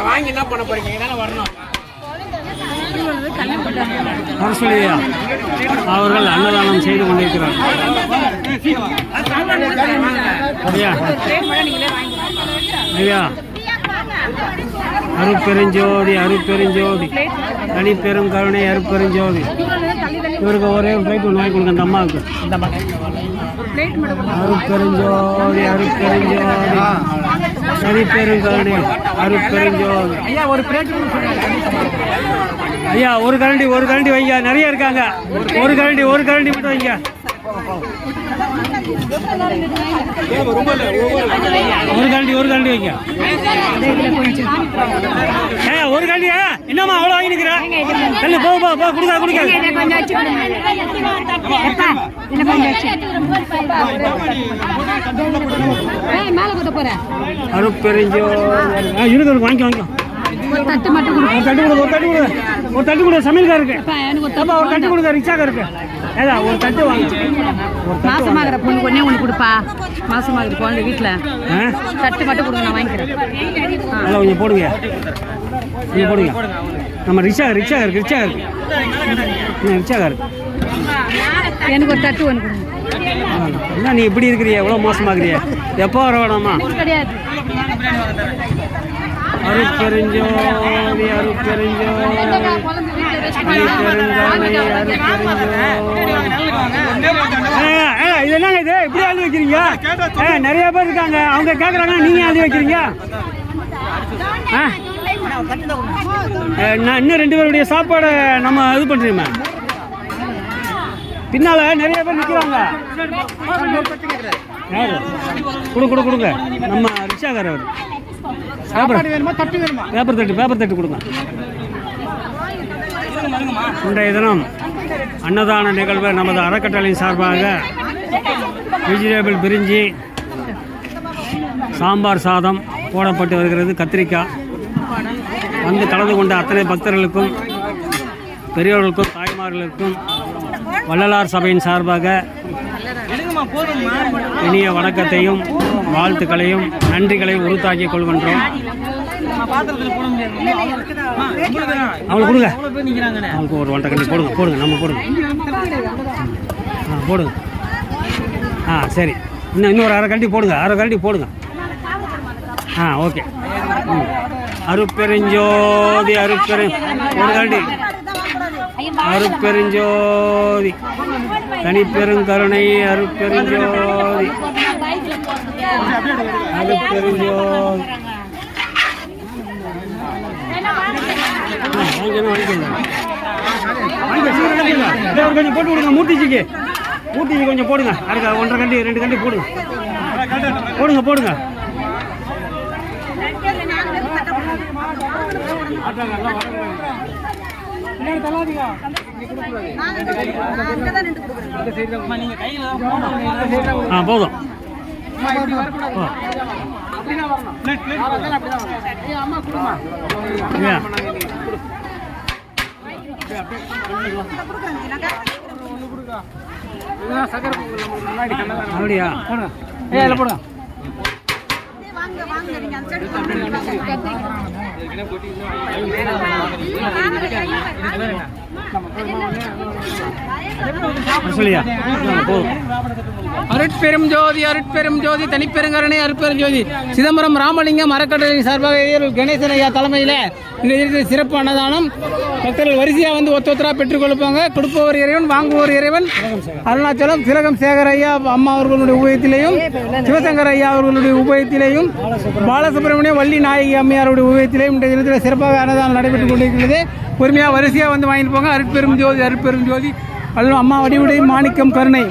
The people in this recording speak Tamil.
வாங்கி என்ன பண்ண போறீங்க? தானே வரணும். அரசுலையா அவர்கள் அன்னதானம் செய்து கொண்டிருக்கிறார். ஐயா ஐயா அருட்பெருஞ்சோதி அருட்பெருஞ்சோதி தனிப்பெரும் கருணை அருட்பெருஞ்சோதி. இவருக்கு ஒரே ஃப்ளைட் ஒன்று வாங்கி கொடுங்க அந்த அம்மாவுக்கு. அருட்பெருஞ்சோதி அருட்பெருஞ்சோதி தனிப்பெரும் கருணை அருட்பெருஞ்சோதி. ஐயா ஒரு கரண்டி வைங்க, நிறைய இருக்காங்க. ஒரு கரண்டி மட்டும் வைங்க. ஒரு கரண்டி வைங்க. ஒரு கரண்டி என்னம்மா அவ்வளோ வாங்கி நிற்கிறேன்? போ கொடுக்க அருட்பெருஞ்சோ இருக்கு. வாங்கிக்கோ. ஒரு தட்டு கொடு சமையல்காருக்கு. ஒரு தட்டு கொடுக்க ரிக்ஷாக்காருக்கு. ஏதா ஒரு தட்டு வாங்க. மாசமாகிற பொண்ணு கொண்டே ஒன்று கொடுப்பா. மாசமாகிற குழந்தை வீட்டில் தட்டு மட்டும் கொடுங்க, நான் வாங்கிக்கிறேன். நல்லா கொஞ்சம் போடுங்க. நம்ம ரிக்ஷாக்காருக்கு எனக்கு ஒரு தட்டு ஒன்று கொடுங்க. என்ன நீ இப்படி இருக்கிறிய? எவ்வளோ மோசமாகறிய? எப்போ வர வேணாமா? கிடையாது. அருட்பெருஞ்சோதி இது என்னங்க இது இப்படி எழுதி வைக்கிறீங்க? நிறைய பேர் இருக்காங்க, அவங்க கேட்குறாங்க, நீங்க எழுதி வைக்கிறீங்க. நான் இன்னும் 2 பேருடைய சாப்பாடை நம்ம இது பண்ணுறீங்க. பின்னால நிறைய பேர் நிற்கிறாங்க. கொடுங்க. நம்ம ரிக்ஷாக்காரர் பேப்பர் தட்டு கொடுங்க. இன்றைய தினம் அன்னதான நிகழ்வு நமது அறக்கட்டளையின் சார்பாக வெஜிடபிள் பிரிஞ்சி சாம்பார் சாதம் போடப்பட்டு வருகிறது. கத்திரிக்காய் வந்து கலந்து கொண்ட அத்தனை பக்தர்களுக்கும் பெரியவர்களுக்கும் தாய்மார்களுக்கும் வள்ளலார் சபையின் சார்பாக இனிய வணக்கத்தையும் வாழ்த்துக்களையும் நன்றிகளையும் உறுத்தாக்கிக் கொள்கின்றோம். அவங்களுக்கு கொடுங்க. அவங்களுக்கு ஒரு 1.5 கண்டி போடுங்க. நம்ம போடுங்க. சரி, இன்னொரு அரை கண்டி போடுங்க. ஓகே. அருட்பெருஞ்சோதி ஒரு கண்டி. அருட்பெருஞ்சோதி தனிப்பெருங்கருணை அருட்பெருஞ்சோதி. கொஞ்சம் போட்டு விடுங்க. மூட்டிக்கு கொஞ்சம் போடுங்க. அதுக்கு 1.5 கண்டி 2 கண்டி போடுங்க. போதும். அப்படியா? போடுங்க. அருட்பெரும் ஜோதி தனிப்பெருங்கருணை அருட்பெருஞ்சோதி சிதம்பரம் ராமலிங்கம் அறக்கட்டளை சார்பாக கணேசன் ஐயா தலைமையில் இந்த சிறப்பு அன்னதானம் பக்தர்கள் வரிசையாக வந்து ஒத்தொத்தராக பெற்றுக் கொடுப்பாங்க. கொடுப்பவர் இறைவன், வாங்குவோர் இறைவன். அருணாச்சலம் திலகம் சேகர் ஐயா அம்மா அவர்களுடைய உபயத்திலேயும், சிவசங்கர் ஐயா அவர்களுடைய உபயத்திலேயும், பாலசுப்ரமணியம் வள்ளி நாயகி அம்மையாருடைய உபயத்திலேயும் இந்த தினத்தில் சிறப்பாக அன்னதானம் நடைபெற்றுக் கொண்டிருக்கிறது. பொறுமையாக வரிசையாக வந்து வாங்கிட்டு போங்க. அருட்பெரும் ஜோதி அம்மா வடிவுடைய மாணிக்கம் கருணை.